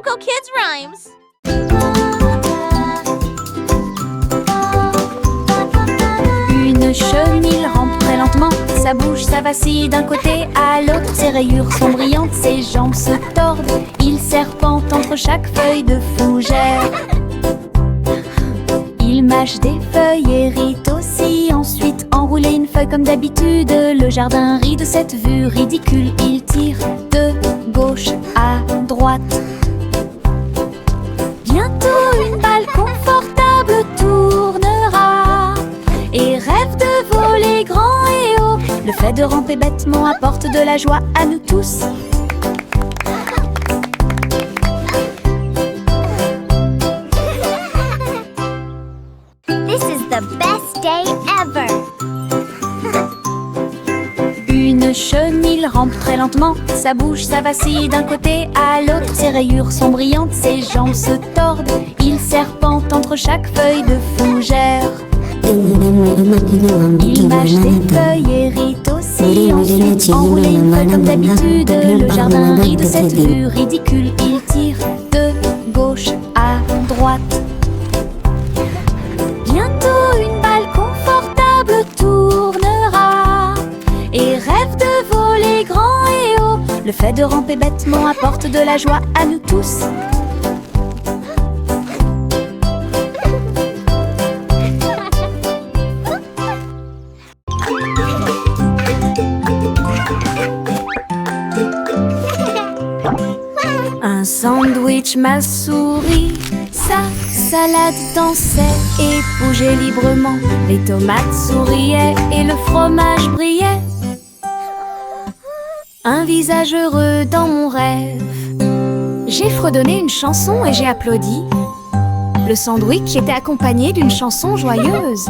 Coco Kids Rhymes. Une chenille rampe très lentement, sa bouche, ça vacille d'un côté à l'autre. Ses rayures sont brillantes, ses jambes se tordent. Il serpente entre chaque feuille de fougère. Il mâche des feuilles et rit aussi. Ensuite, enrouler une feuille comme d'habitude. Le jardin rit de cette vue ridicule. Il tire de gauche à droite. Bientôt une balle confortable tournera et rêve de voler grand et haut. Le fait de ramper bêtement apporte de la joie à nous tous. This is the best day ever. Une chenille rampe très lentement, sa bouche, ça vacille d'un côté à l'autre. Ses rayures sont brillantes, ses jambes se tordent. Il serpente entre chaque feuille de fougère. Il mâche des feuilles et rit aussi. Ensuite, enrouler une feuille comme d'habitude. Le jardin rit de cette vue ridicule. Il tire de gauche à droite. Bientôt une balle confortable tournera et rêve de voler grand et haut. Le fait de ramper bêtement apporte de la joie à nous tous. Un sandwich m'a souri, sa salade dansait et bougeait librement. Les tomates souriaient et le fromage brillait. Un visage heureux dans mon rêve. J'ai fredonné une chanson et j'ai applaudi. Le sandwich était accompagné d'une chanson joyeuse.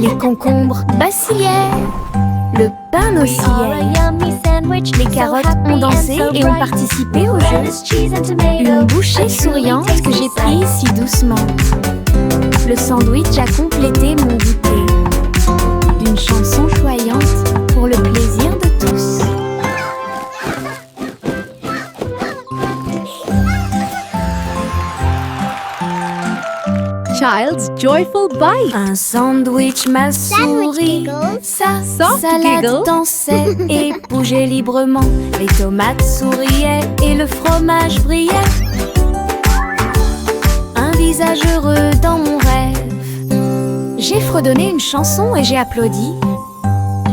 Les concombres vacillaient, le pain oscillait. Les carottes ont dansé et ont participé au jeu. Une bouchée souriante que j'ai prise si doucement. Le sandwich a complété mon goûter. Une chanson choyante pour le plaisir de tous. Child's Joyful Bite. Un sandwich m'a souri, sa salade dansait et bougeait librement. Les tomates souriaient et le fromage brillait. Un visage heureux dans mon rêve. J'ai fredonné une chanson et j'ai applaudi.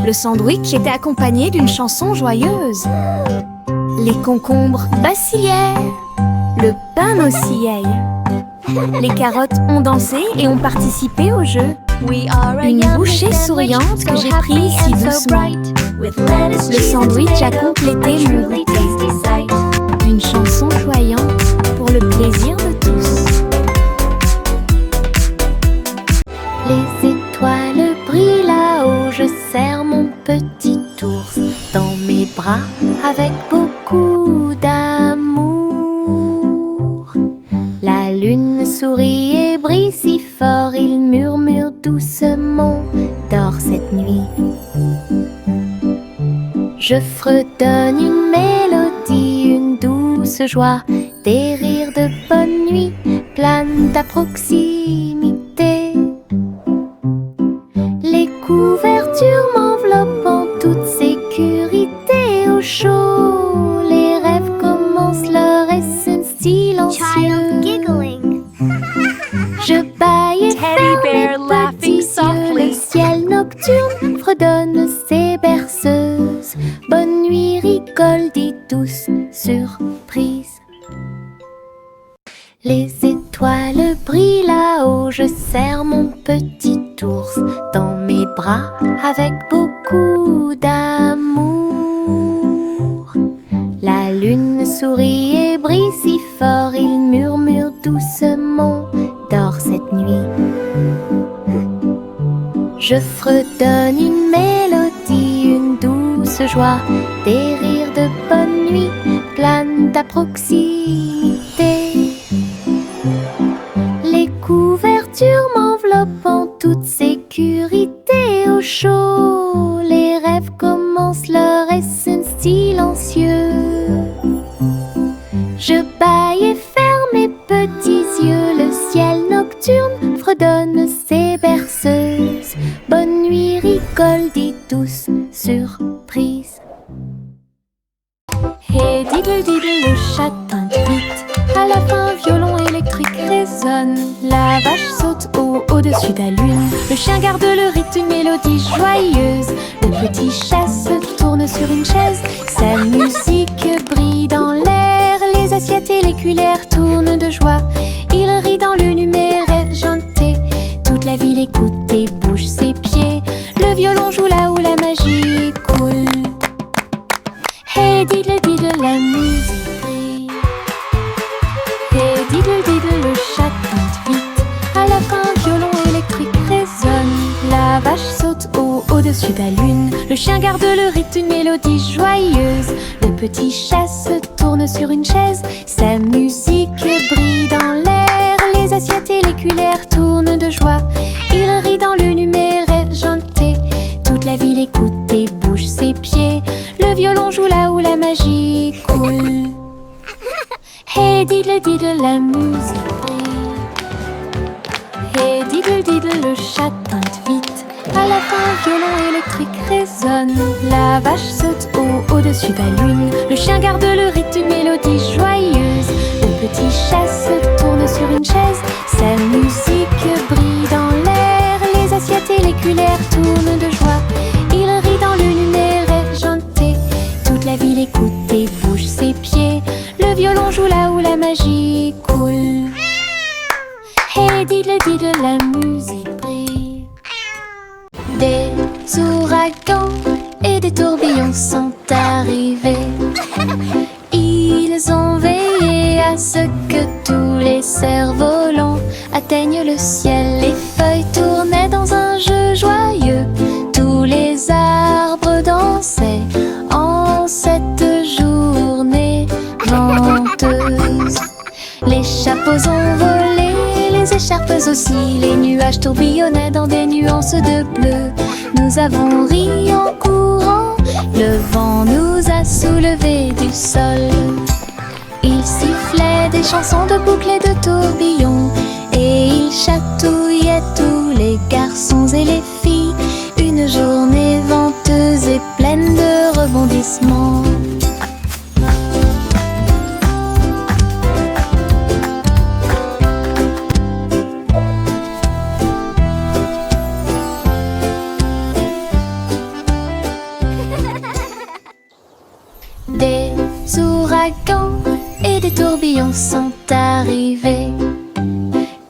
Le sandwich était accompagné d'une chanson joyeuse. Les concombres vacillaient, le pain oscillait. Les carottes ont dansé et ont participé au jeu. Une bouchée souriante que j'ai prise si doucement. Le sandwich a complété mon goûter. Une chanson choyante pour le plaisir de tous. Les étoiles brillent là-haut, je serre mon petit ours dans mes bras avec beaucoup d'amour. La lune sourit et brille si fort, il murmure doucement, dors cette nuit. Je fredonne une mélodie, une douce joie, des rires de bonne nuit planent à proximité. Les couvertures m'enveloppent en toute sécurité au chaud. Les rêves commencent leur essai silencieux. Je bâille et ferme les petits yeux. Le ciel nocturne fredonne ses berceuses. Bonne nuit, rigole, dit douce surprise. Les étoiles brillent là-haut, je serre mon petit ours dans mes bras avec beaucoup d'amour. La lune sourit et brille si fort, il murmure doucement, dors cette nuit. Je fredonne une mélodie, une douce joie, des rires de bonne nuit planent à proximité. Les couvertures m'enveloppent en toute sécurité au chaud. Les rêves commencent leur essai silencieux. Je bâille fredonne ses berceuses. Bonne nuit, rigole, dit douce surprise. Et diddle diddle, le chat tinte vite. À la fin, violon électrique résonne. La vache saute au-dessus de la lune. Le chien garde le rythme, une mélodie joyeuse. Le petit chat se tourne sur une chaise. Sa musique brille dans l'air. Les assiettes et les cuillères tournent de joie. Il rit dans le numéraire janté. Toute la ville écoute et bouge ses pieds. Le violon joue là où la magie coule. Hey diddle diddle, la musique brille. Hey diddle diddle, le chat tinte vite. À la fin, violon électrique résonne. La vache saute au-dessus de la lune. Le chien garde le rythme, une mélodie joyeuse. Le petit chat se tourne sur une chaise. Sa musique brille dans l'air. Les assiettes et les cuillères tournent de joie. Il rit dans le numéraire janté. Toute la ville écoute et bouge ses pieds. Le violon joue là où la magie coule. Hey diddle diddle, la musique brille. Hey diddle diddle, le chat tinte vite. À la fin, violon électrique résonne. La vache saute au-dessus de la lune. Le chien garde le rythme, une mélodie joyeuse. Le petit chat se tourne sur une chaise. Sa musique brille dans l'air. Les assiettes et les cuillères tournent de joie. Il rit dans le numéraire janté. Toute la ville écoute et bouge ses pieds. Le violon joue là où la magie coule. Hey diddle diddle, la musique brille. Des ouragans et des tourbillons sont arrivés. Ils ont veillé à ce que tous les cerfs-volants atteignent le ciel. Les feuilles tournaient dans un jeu joyeux. Tous les arbres dansaient en cette journée venteuse. Les chapeaux ont volé, les écharpes aussi. Les nuages tourbillonnaient dans des nuances de bleu. Nous avons ri en courant, le vent nous a soulevés du sol. Il sifflait des chansons de boucles et de tourbillons. Et il chatouillait tous les garçons et les filles. Une journée venteuse et pleine de rebondissements. Des ouragans et des tourbillons sont arrivés.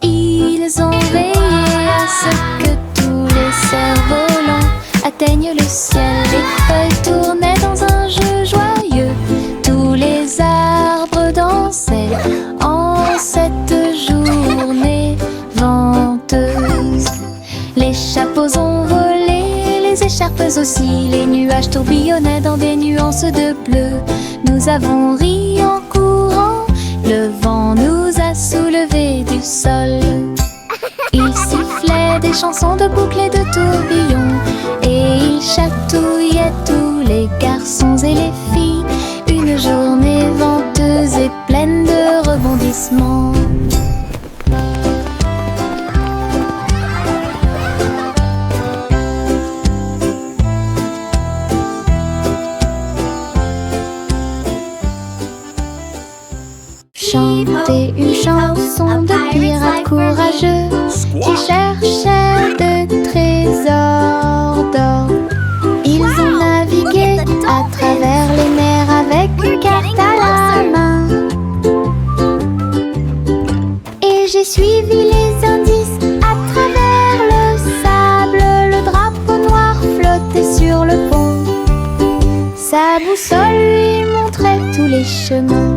Ils ont veillé à ce que tous les cerfs-volants atteignent le ciel. Les feuilles tournaient dans un jeu joyeux. Tous les arbres dansaient en cette journée venteuse. Les chapeaux ont volé, les écharpes aussi. Les nuages tourbillonnaient dans des nuances de bleu. Nous avons ri en courant, le vent nous a soulevés du sol. Il sifflait des chansons de boucles et de tourbillons. Et il chatouillait tous les garçons et les filles. Une journée venteuse et pleine de rebondissements. Chanter une chanson de pirates courageux qui cherchaient de trésors d'or. Ils ont navigué à travers les mers avec une carte à la main. Et j'ai suivi les indices à travers le sable. Le drapeau noir flottait sur le pont. Sa boussole lui montrait tous les chemins.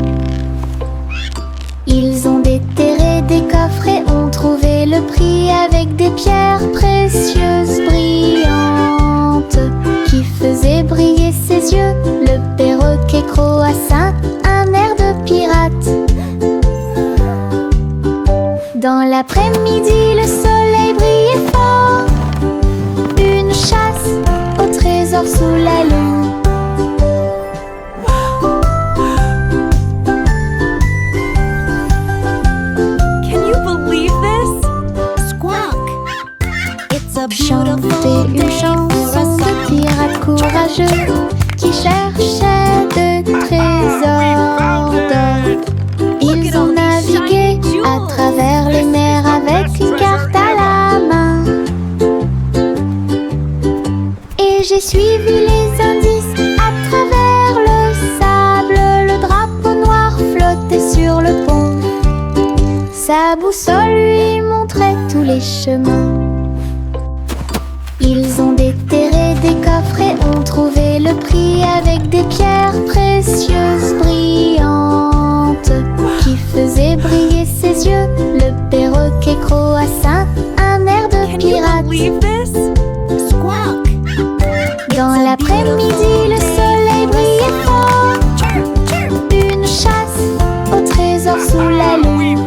Ils ont déterré des coffres et ont trouvé le prix avec des pierres précieuses brillantes qui faisaient briller ses yeux. Le perroquet croassa un air de pirate. Dans l'après-midi, le soleil brillait fort. Une chasse au trésor sous la lune. Can you believe this? Squirrel. cherchaient de trésors d'or. Ils ont navigué à travers les mers avec une carte à la main. Et j'ai suivi les indices à travers le sable. Le drapeau noir flottait sur le pont. Sa boussole lui montrait tous les chemins. Ils ont déterré des coffres et ont trouvé le prix avec des pierres précieuses brillantes qui faisaient briller ses yeux. Le perroquet croassa un air de pirate. Dans l'après-midi, le soleil brillait fort. Une chasse au trésor sous la lune.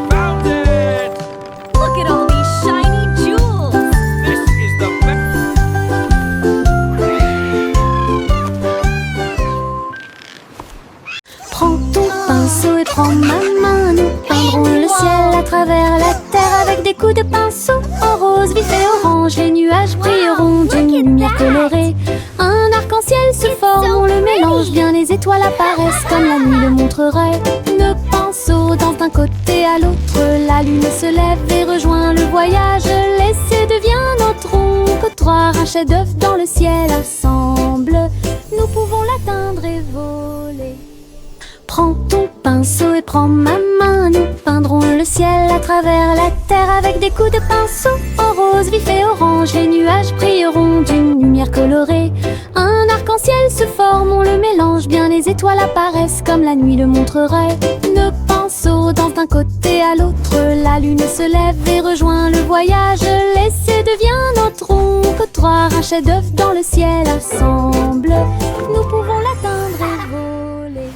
Look at all these shiny jewels. This is the best. Prends ton pinceau et prends ma main. Nous peindrons le ciel à travers la terre avec des coups de pinceau en rose, vif et orange. Les nuages brilleront d'une lumière colorée. Un arc-en-ciel se forme, on le mélange bien. Les étoiles apparaissent comme la nuit le montrerait. Nos pinceaux dansent d'un côté à l'autre. La lune se lève et rejoint le voyage. L'essai devient notre trottoir. Un chef-d'œuvre dans le ciel ensemble. Nous pouvons l'atteindre et voler. Prends ton pinceau et prends ma main. Nous peindrons le ciel à travers la terre avec des coups de pinceau en rose, vif et orange. Les nuages brilleront d'une lumière colorée. Un arc-en-ciel se forme, on le mélange bien. Les étoiles apparaissent comme la nuit le montrerait. Nos pinceaux dansent d'un côté à l'autre. La lune se lève et rejoint le voyage. L'essai devient notre trottoir. Un chef-d'œuvre dans le ciel ensemble. Nous pouvons l'atteindre et voler.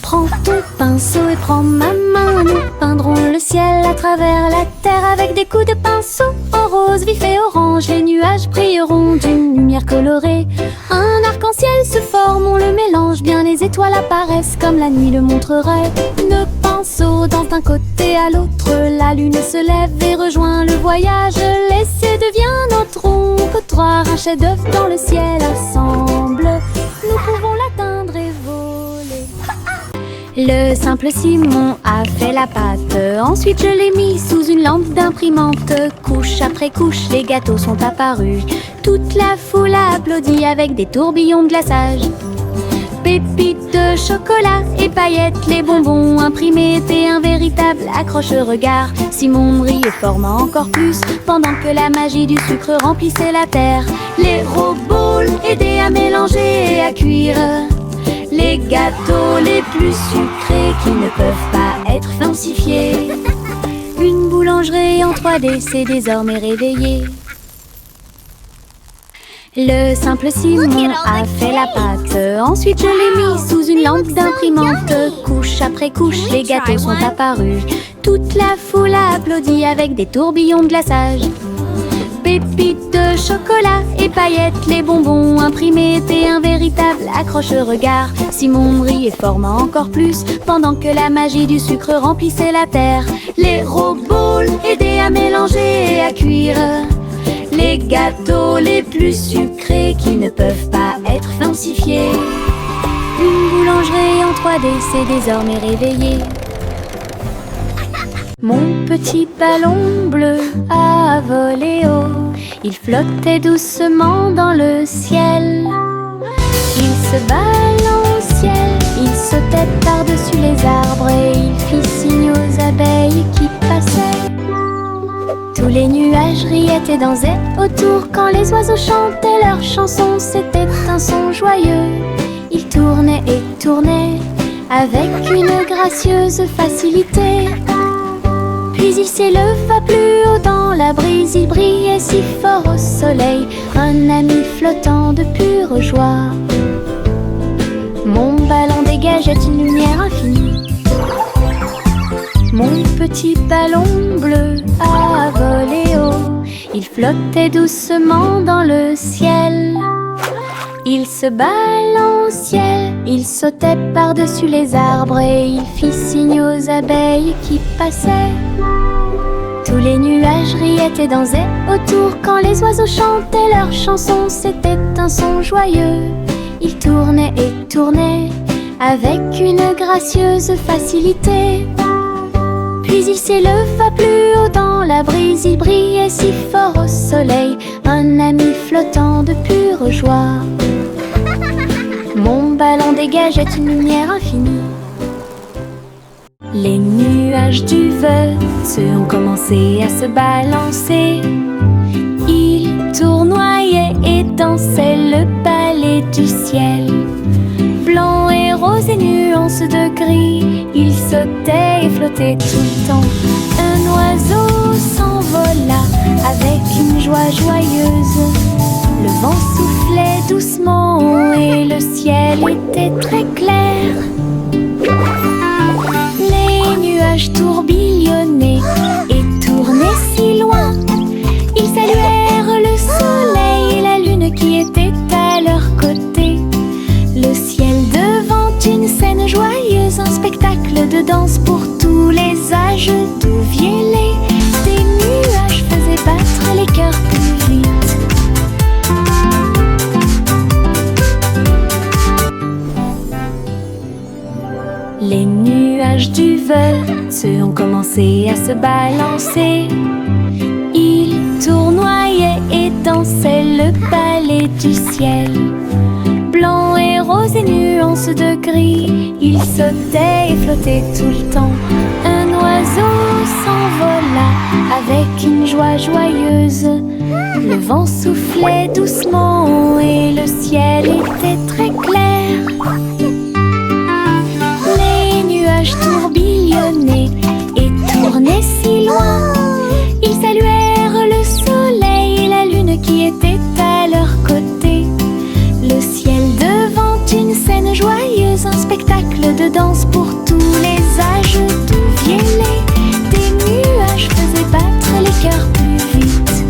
Prends ton pinceau et prends ma main. Nous peindrons le ciel à travers la terre avec des coups de pinceau en rose, vif et orange. Les nuages brilleront d'une lumière colorée. Un arc-en-ciel se forme, on le mélange bien. Les étoiles apparaissent comme la nuit le montrerait. Nos pinceaux dansent d'un côté à l'autre. La lune se lève et rejoint le voyage. L'essai devient notre trottoir. Un chef-d'œuvre dans le ciel ensemble. Nous pouvons l'atteindre et voler. Le simple Simon a fait la pâte. Ensuite je l'ai mis sous une lampe d'imprimante. Couche après couche, les gâteaux sont apparus. Toute la foule a applaudi avec des tourbillons de glaçage. Pépites de chocolat et paillettes, les bonbons imprimés étaient un véritable accroche-regard. Simon brillait formant encore plus pendant que la magie du sucre remplissait la terre. Les robots aidaient à mélanger et à cuire les gâteaux les plus sucrés qui ne peuvent pas être falsifiés. Une boulangerie en 3D s'est désormais réveillée. Le simple Simon a fait la pâte. Ensuite je l'ai mis sous une lampe d'imprimante. Couche après couche, les gâteaux sont apparus. Toute la foule a applaudi avec des tourbillons de glaçage. Pépites de chocolat et paillettes, les bonbons imprimés étaient un véritable accroche-regard. Simon brillait formant encore plus pendant que la magie du sucre remplissait la terre. Les robots aidaient à mélanger et à cuire les gâteaux les plus sucrés qui ne peuvent pas être falsifiés. Une boulangerie en 3D s'est désormais réveillée. Mon petit ballon bleu a volé haut. Il flottait doucement dans le ciel. Il se balançait, il sautait par-dessus les arbres et il fit signe aux abeilles qui passaient. Tous les nuages riaient et dansaient autour quand les oiseaux chantaient leurs chansons. C'était un son joyeux. Ils tournaient et tournaient avec une gracieuse facilité. Puis il s'éleva plus haut dans la brise. Il brillait si fort au soleil, un ami flottant de pure joie. Mon ballon dégageait une lumière infinie. Mon petit ballon bleu a volé haut. Il flottait doucement dans le ciel. Il se balançait, il sautait par-dessus les arbres et il fit signe aux abeilles qui passaient. Tous les nuages riaient et dansaient autour quand les oiseaux chantaient leurs chansons. C'était un son joyeux. Il tournait et tournait avec une gracieuse facilité. Puis il s'éleva plus haut dans la brise, il brillait si fort au soleil, un ami flottant de pure joie. Mon ballon dégageait une lumière infinie. Les nuages du Veuf ont commencé à se balancer. Ils tournoyaient et dansaient le ballet du ciel. Blanc et rose et nuances de gris, ils sautaient et flottaient tout le temps. Un oiseau s'envola avec une joie joyeuse. Le vent soufflait doucement et le ciel était très clair. Les nuages tourbillonnaient et tournaient si loin. Ils saluèrent le soleil et la lune qui était à leur côté. Le ciel devant une scène joyeuse, un spectacle de danse pour tous les âges. D'où vielaient des nuages faisaient battre les cœurs plus vite. Les nuages du Veuf ont commencé à se balancer. Ils tournoyaient et dansaient le ballet du ciel. Blanc et rose et nuances de gris, ils sautaient et flottaient tout le temps. Un oiseau s'envola avec une joie joyeuse. Le vent soufflait doucement et le ciel était très clair. Les nuages tourbillonnaient et tournaient si loin. Ils saluèrent le soleil et la lune qui était à leur côté. Le ciel devant une scène joyeuse, un spectacle de danse pour tous les âges. D'où vielaient des nuages faisaient battre les cœurs plus vite.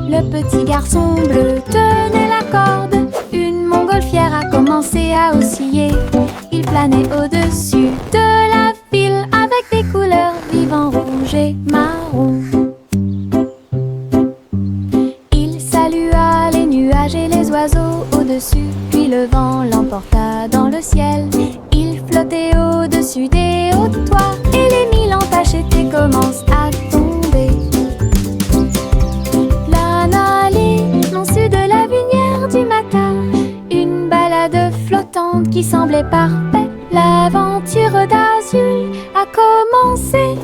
Le petit garçon bleu tenait la corde. Une montgolfière a commencé à osciller. Il planait au-dessus de la ville avec des couleurs vives en rouge et marron. Il salua les nuages et les oiseaux au-dessus, puis le vent l'emporta dans le ciel. Il flottait au-dessus des hauts toits et les mille entachés commencent à tomber. De la lumière du matin, une balade flottante qui semblait parfaite. L'aventure d'Azul a commencé.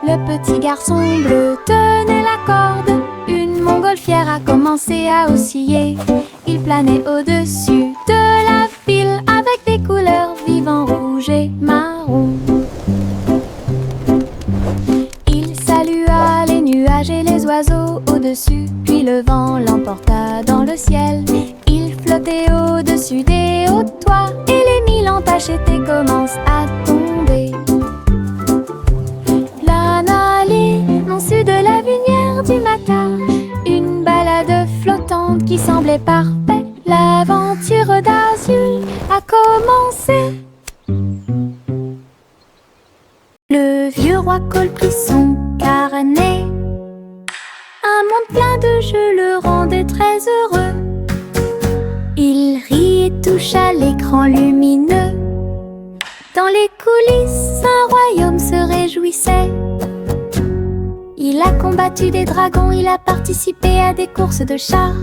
Le petit garçon bleu tenait la corde. Une montgolfière a commencé à osciller. Il planait au-dessus de la ville avec des couleurs vives en rouge et marron. Et les oiseaux au-dessus, puis le vent l'emporta dans le ciel. Il flottait au-dessus des hauts toits et les mille entachés commencent à tomber. L'ansu de la lumière du matin, une balade flottante qui semblait parfaite. L'aventure d'Azul a commencé. Le vieux roi Cole prit son carnet. Un monde plein de jeux le rendait très heureux. Il rit et touche à l'écran lumineux. Dans les coulisses, un royaume se réjouissait. Il a combattu des dragons, il a participé à des courses de chars.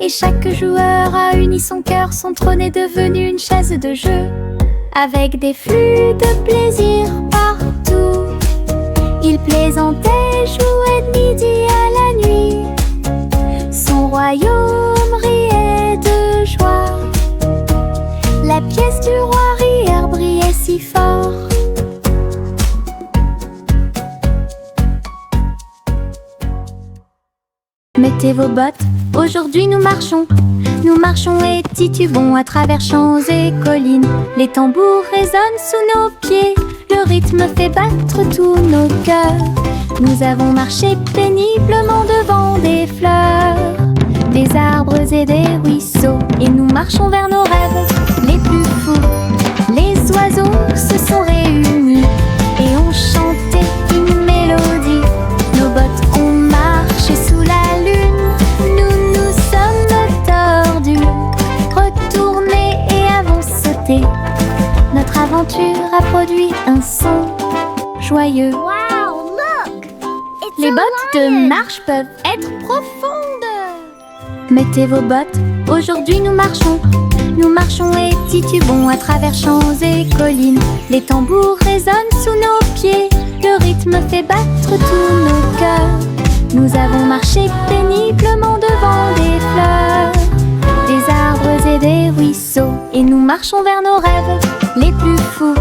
Et chaque joueur a uni son cœur, son trône est devenu une chaise de jeu. Avec des flux de plaisir partout, il plaisantait, jouait de midi à la nuit. Son royaume riait de joie. La pièce du roi Rire brillait si fort. Mettez vos bottes, aujourd'hui nous marchons. Nous marchons et titubons à travers champs et collines. Les tambours résonnent sous nos pieds. Le rythme fait battre tous nos cœurs. Nous avons marché péniblement devant des fleurs, des arbres et des ruisseaux. Et nous marchons vers nos rêves les plus fous. Les oiseaux se sont réunis et ont chanté Ces bottes de marche peuvent être profondes. Mettez vos bottes, aujourd'hui nous marchons. Nous marchons et titubons à travers champs et collines. Les tambours résonnent sous nos pieds. Le rythme fait battre tous nos cœurs. Nous avons marché péniblement devant des fleurs, des arbres et des ruisseaux. Et nous marchons vers nos rêves les plus fous.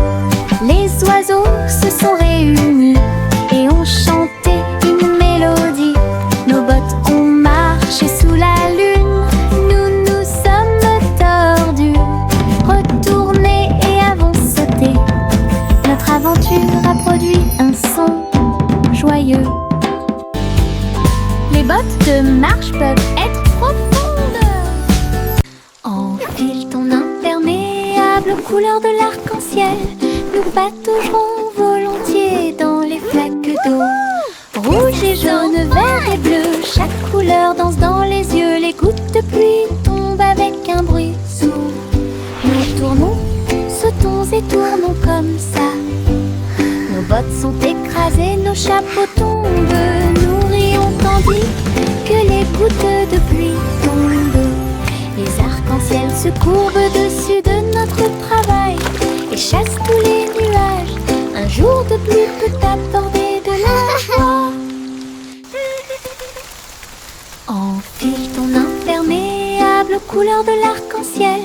Les oiseaux se sont réunis et ont chanté une mélodie. Nos bottes ont marché sous la lune. Nous nous sommes tordus, retournés et avons sauté. Notre aventure a produit un son joyeux. Les bottes de marche peuvent être profondes. Enfile ton imperméable aux couleurs de l'arc-en-ciel. Nous pataugerons volontiers dans les flaques d'eau. Rouge et jaune, vert et bleu, chaque couleur danse dans les yeux. Les gouttes de pluie tombent avec un bruit sourd. Nous tournons, sautons et tournons comme ça. Nos bottes sont écrasées, nos chapeaux tombent. Nous rions tandis que les gouttes de pluie tombent. Les arcs-en-ciel se courbent dessus de notre travail et chassent tous les nuages. Un jour de pluie peut apporter de la joie. Enfile ton imperméable aux couleurs de l'arc-en-ciel.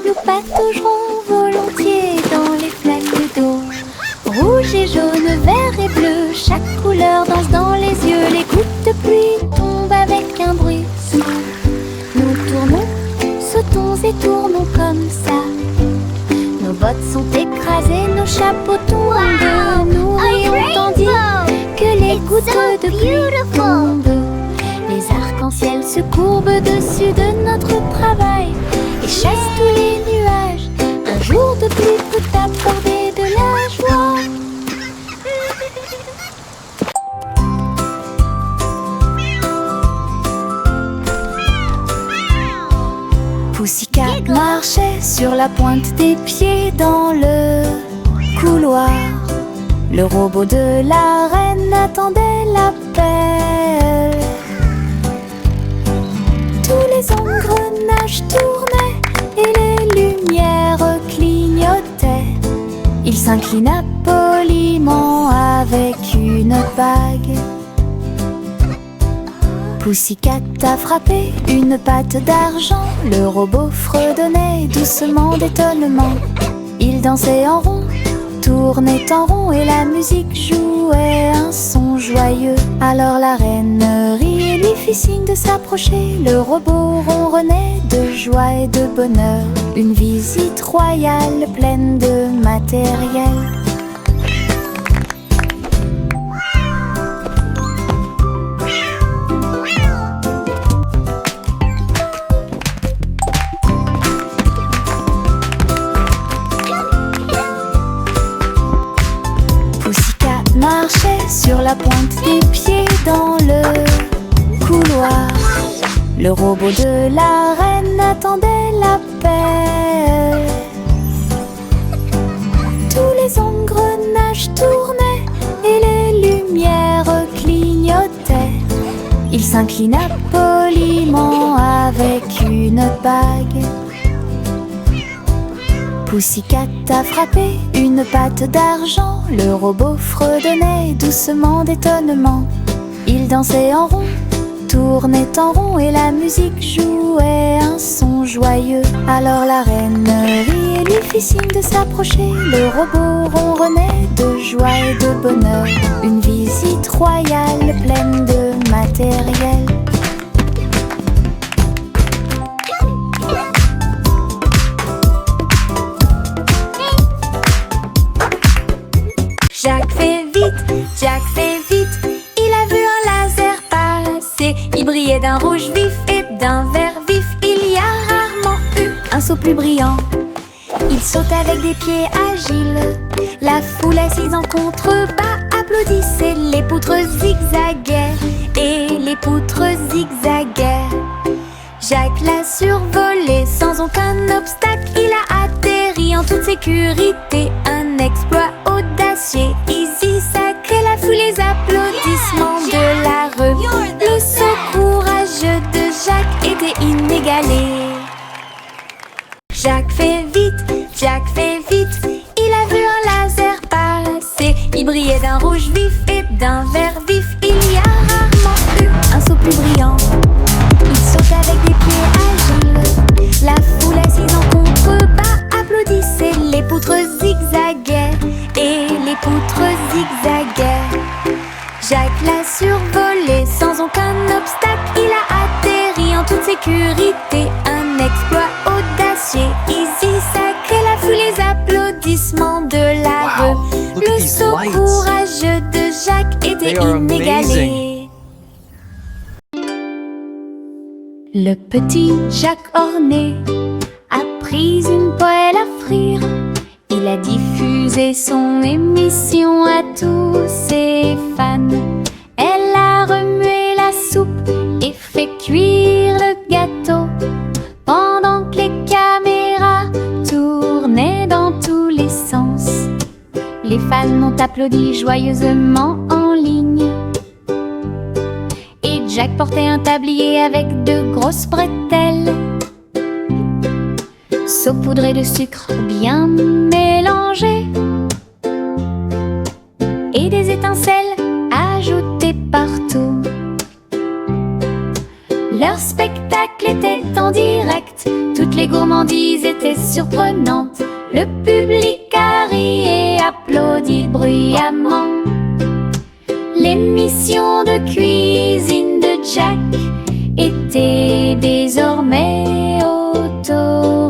Nous pataugerons volontiers dans les flaques d'eau. Rouge et jaune, vert et bleu, chaque couleur danse dans les yeux. Les gouttes de pluie tombent avec un bruit sourd. Nous tournons, sautons et tournons comme ça. Nos bottes sont écrasées, nos chapeaux tombent. Nous rions tandis que les gouttes de pluie tombent. Les arcs-en-ciel se courbent dessus de notre travail et chassent tous les nuages. Un jour de pluie peut apporter de la joie. Pussycat marchait sur la pointe des pieds dans le couloir. Le robot de la reine attendait l'appel. Tous les engrenages tournaient et les lumières clignotaient. Il s'inclina poliment avec une bague. Pussycat a frappé une patte d'argent. Le robot fredonnait doucement d'étonnement. Il dansait en rond, tournait en rond et la musique jouait un son joyeux. Alors la reine rit et lui fit signe de s'approcher. Le robot ronronnait de joie et de bonheur. Une visite royale pleine de matériel. Marchait sur la pointe des pieds dans le couloir. Le robot de la reine attendait l'appel. Tous les engrenages tournaient et les lumières clignotaient. Il s'inclina poliment avec une bague. Pussycat a frappé une patte d'argent. Le robot fredonnait doucement d'étonnement. Il dansait en rond, tournait en rond et la musique jouait un son joyeux. Alors la reine rit et lui fit signe de s'approcher. Le robot ronronnait de joie et de bonheur. Une visite royale pleine de matériel. Jack fait vite, il a vu un laser passer. Il brillait d'un rouge vif et d'un vert vif. Il y a rarement eu un saut plus brillant. Il saute avec des pieds agiles. La foule assise en contrebas applaudissait. Les poutres zigzaguaient et les poutres zigzaguaient. Jack l'a survolé sans aucun obstacle. Il a atterri en toute sécurité. Un exploit audacieux, easy, sacré. La foule, les applaudissements de la a survolé sans aucun obstacle. Il a atterri en toute sécurité. Un exploit audacieux, easy, sacré. La foule, les applaudissements de la rue. Look at Le these saut lights. courageux de Jacques était They are inégalé. Le petit Jacques Orné a pris une poêle à frire. Il a diffusé son émission à tous ses fans. Elle a remué la soupe et fait cuire le gâteau, pendant que les caméras tournaient dans tous les sens. Les fans ont applaudi joyeusement en ligne. Et Jack portait un tablier avec de grosses bretelles, saupoudré de sucre bien mélangé, et des étincelles ajoutées partout. Leur spectacle était en direct, toutes les gourmandises étaient surprenantes. Le public a ri et applaudi bruyamment. L'émission de cuisine de Jack était désormais autorisée.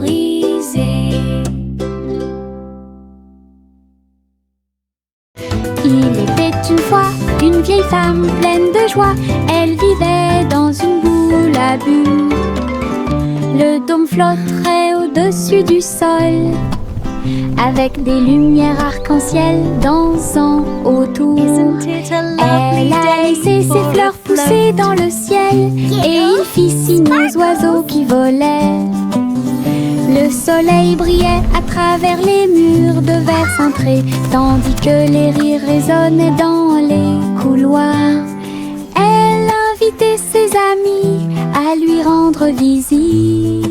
Il était une fois une vieille femme pleine de joie. Elle vivait dans une boule à bulles. Le dôme flotterait au-dessus du sol, avec des lumières arc-en-ciel dansant autour. Elle a laissé ses fleurs pousser dans le ciel, et il fit signe aux oiseaux qui volaient. Le soleil brillait à travers les murs de verre cintré, tandis que les rires résonnaient dans les couloirs. Elle invitait ses amis à lui rendre visite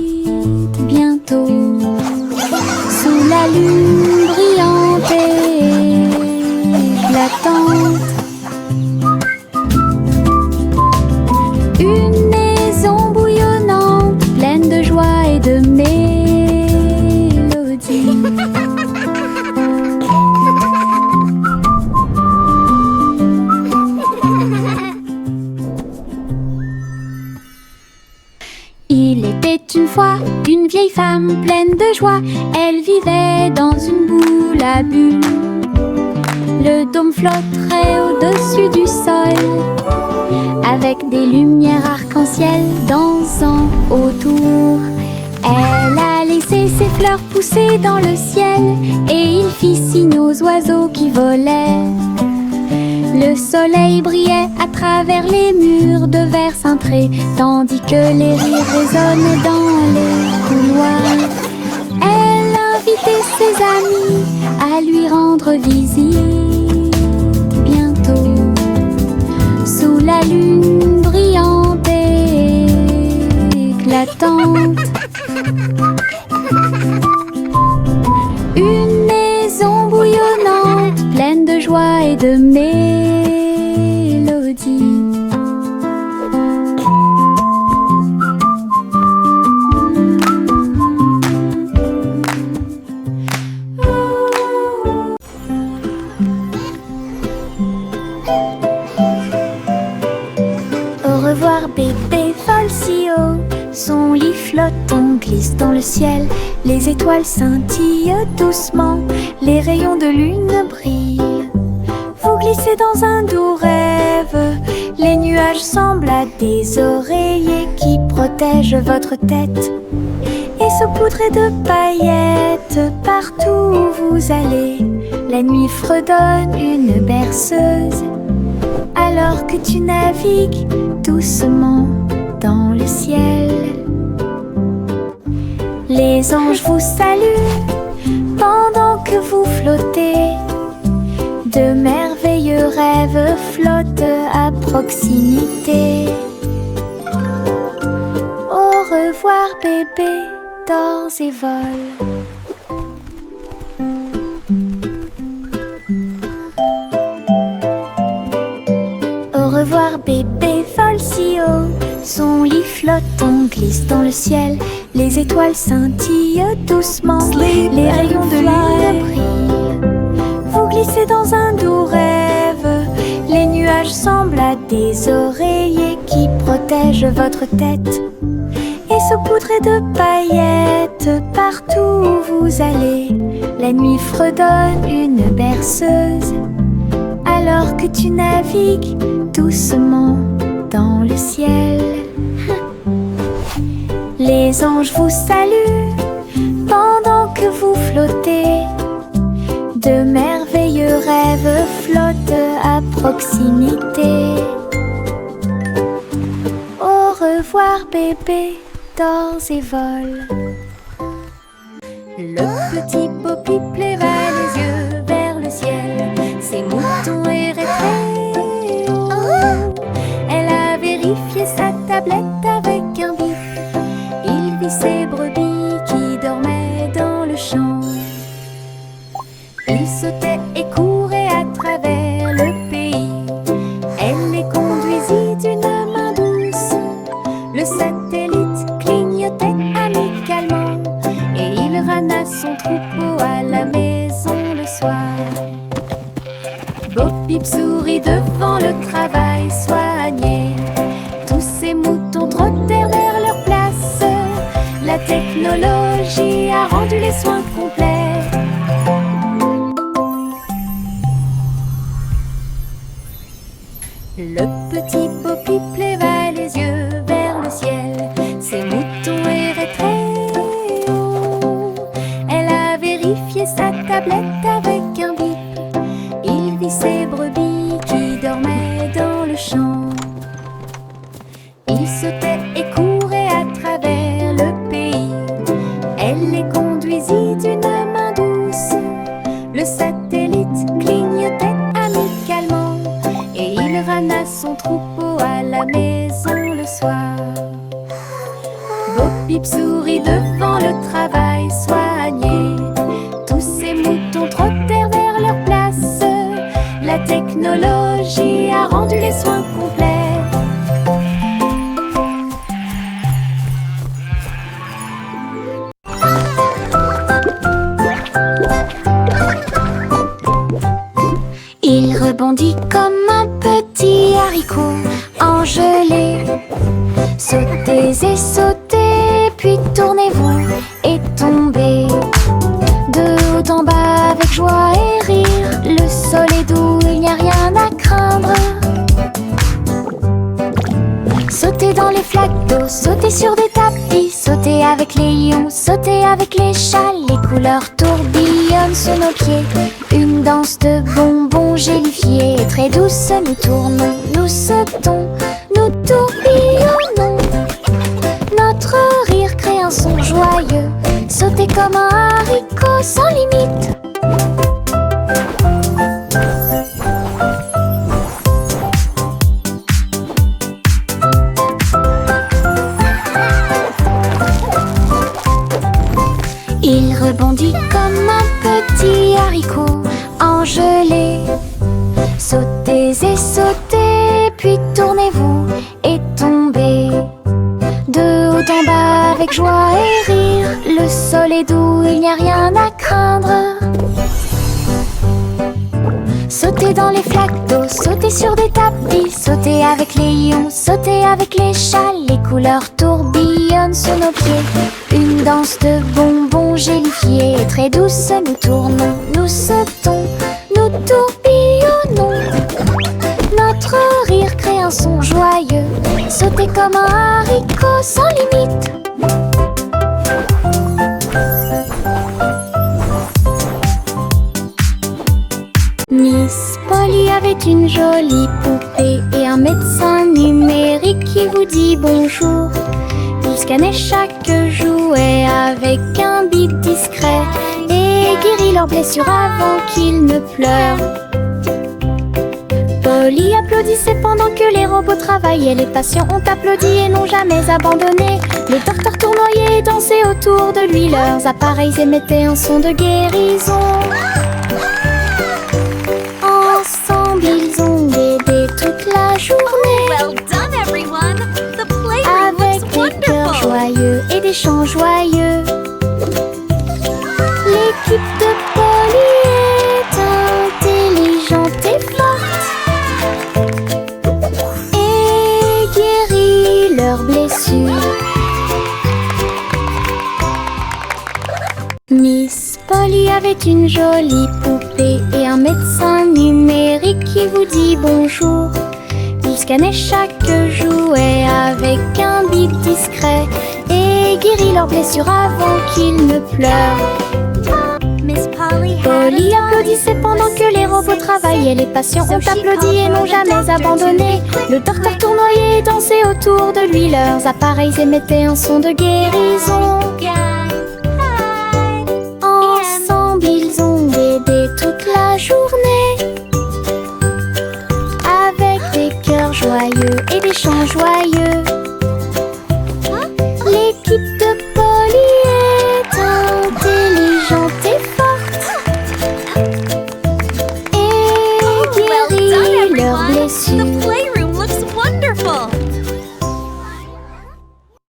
bientôt, sous la lune brillante et éclatante. Une maison bouillonnante, pleine de joie et de mélodie. Il était une fois une vieille femme pleine de joie. Elle vivait dans une boule à bulles. Le dôme flotterait au-dessus du sol, avec des lumières arc-en-ciel dansant autour. Elle a laissé ses fleurs pousser dans le ciel, et il fit signe aux oiseaux qui volaient. Le soleil brillait à travers les murs de verre cintré, tandis que les rires résonnaient dans les couloirs. Elle invitait ses amis à lui rendre visite bientôt, sous la lune brillante et éclatante. Une maison bouillonnante, pleine de joie et de mélodie. Au revoir bébé vole si haut, son lit flotte, on glisse dans le ciel. Les étoiles scintillent doucement, les rayons de lune brillent. Vous glissez dans un doux rêve, les nuages semblent à des oreillers qui protègent votre tête, et saupoudrés de paillettes partout où vous allez. La nuit fredonne une berceuse, alors que tu navigues doucement dans le ciel. Les anges vous saluent pendant que vous flottez. De merveilleux rêves flottent à proximité. Au revoir bébé, dors et vole. Au revoir bébé vole si haut, son lit flotte, on glisse dans le ciel. Les étoiles scintillent doucement, les rayons de lune brillent. Vous glissez dans un doux rêve, les nuages nuages semblent à des oreillers qui protègent votre tête et saupoudrés de paillettes partout où vous allez. La nuit fredonne une berceuse alors que tu navigues doucement dans le ciel. Les anges vous saluent pendant que vous flottez. De merveilleux rêves flottent à proximité. Au revoir bébé, dors et vole. Le petit Poppy leva les yeux vers le ciel. Ses moutons erraient très haut. Elle a vérifié sa tablette avec un bip. Il vit ses brebis qui dormaient dans le champ. Il sautait et courait à travers le pays. Elle les conduisit d'une main douce. Le satellite clignotait amicalement et il ramena son troupeau à la maison le soir. Bo Peep sourit devant le travail soigné. Tous ces moutons trottèrent vers leur place. La technologie a rendu les soins complets. Le petit Poppy leva les yeux vers le ciel. Ses moutons erraient très haut. Elle a vérifié sa tablette avec un bip. Il vit ses brebis qui dormaient dans le champ. Il sautait et courait à travers le pays. Elle les conduisit d'une main douce. Le satellite clignotait amicalement et il ramena son troupeau à la maison le soir. Bo Peep sourit devant le travail soigné. Tous ces moutons trottèrent vers leur place. La technologie a rendu les soins complets. Il rebondit comme un petit haricot engelé. Sautez et sautez, puis tournez-vous et tombez. De haut en bas avec joie et rire. Le sol est doux, il n'y a rien à craindre. Sautez dans les flaques d'eau, sautez sur des tapis. Sautez avec les lions, sautez avec les chats. Les couleurs tourbillonnent sous nos pieds. Une danse de bonbons gélifiés. Et très douce, nous tournons, nous sautons, nous tourbillonnons. Notre rire crée un son joyeux. Sautez comme un haricot sans limite. Il rebondit comme un petit haricot engelé. Sautez et sautez, puis tournez-vous et tombez. De haut en bas avec joie et rire. Le sol est doux, il n'y a rien à craindre. Sautez dans les flaques d'eau, sautez sur des tapis. Sautez avec les lions, sautez avec les chats. Les couleurs tourbillonnent sous nos pieds. Une danse de bonbons gélifiés. Et très douce, nous tournons, nous sautons, nous tourbillonnons. Notre rire crée un son joyeux. Sautez comme un haricot sans limite. Miss Polly avait une jolie poupée et un médecin numérique qui vous dit bonjour. Il scannait chaque jouet avec un bip discret et guérit leurs blessures avant qu'ils ne pleurent. Polly applaudissait pendant que les robots travaillaient. Les patients ont applaudi et n'ont jamais abandonné. Le docteur tournoyait et dansait autour de lui. Leurs appareils émettaient un son de guérison. Ensemble, ils ont aidé toute la journée. Well done, everyone! The playroom Avec looks des cœurs wonderful! joyeux et des chants joyeux. L'équipe de Polly est intelligente et forte. avait une jolie poupée et un médecin numérique qui vous dit bonjour. Il scannait chaque jouet avec un bip discret et guérit leurs blessures avant qu'ils ne pleurent. Miss Polly Polly applaudissait pendant que les robots travaillaient. Les patients ont applaudi et n'ont jamais abandonné. Le docteur tournoyait et dansait autour de lui. Leurs appareils émettaient un son de guérison. Ensemble, ils ont aidé toute la journée avec des cœurs joyeux et des chants joyeux.